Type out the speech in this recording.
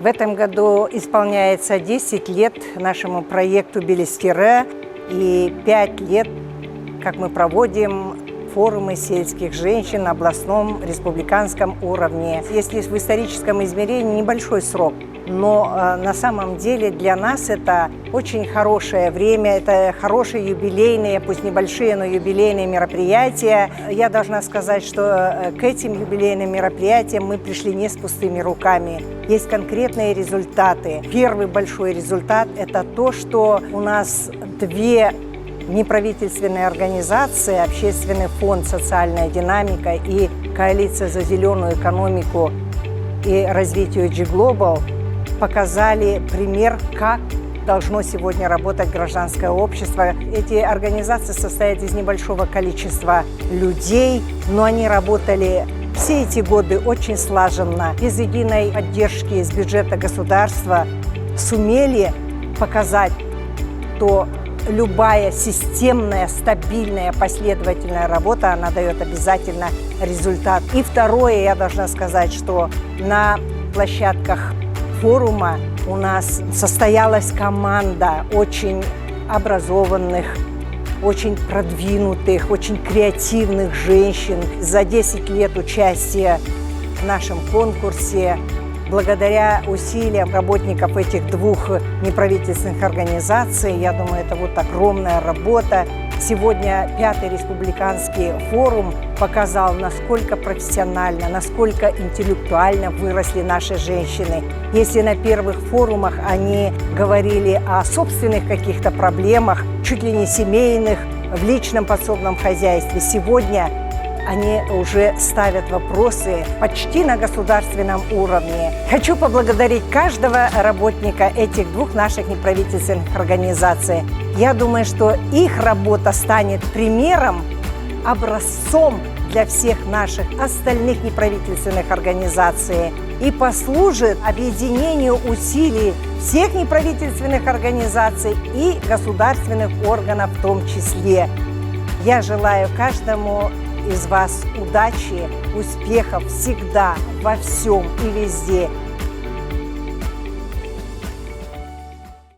В этом году исполняется 10 лет нашему проекту «Белестире» и 5 лет, как мы проводим форумы сельских женщин на областном, республиканском уровне. Если в историческом измерении небольшой срок, но на самом деле для нас это очень хорошее время, это хорошие юбилейные, пусть небольшие, но юбилейные мероприятия. Я должна сказать, что к этим юбилейным мероприятиям мы пришли не с пустыми руками. Есть конкретные результаты. Первый большой результат – это то, что у нас две неправительственные организации, Общественный фонд «Социальная динамика» и Коалиция за зеленую экономику и развитие G-Global показали пример, как должно сегодня работать гражданское общество. Эти организации состоят из небольшого количества людей, но они работали все эти годы очень слаженно, без единой поддержки из бюджета государства, сумели показать, что любая системная, стабильная, последовательная работа, она дает обязательно результат. И второе, я должна сказать, что на площадках форума у нас состоялась команда очень образованных, очень продвинутых, очень креативных женщин. За 10 лет участия в нашем конкурсе, благодаря усилиям работников этих двух неправительственных организаций, я думаю, это вот огромная работа. Сегодня 5-й республиканский форум показал, насколько профессионально, насколько интеллектуально выросли наши женщины. Если на первых форумах они говорили о собственных каких-то проблемах, чуть ли не семейных, в личном подсобном хозяйстве, сегодня они уже ставят вопросы почти на государственном уровне. Хочу поблагодарить каждого работника этих двух наших неправительственных организаций. Я думаю, что их работа станет примером, образцом для всех наших остальных неправительственных организаций и послужит объединению усилий всех неправительственных организаций и государственных органов в том числе. Я желаю каждому из вас удачи, успехов всегда, во всем и везде.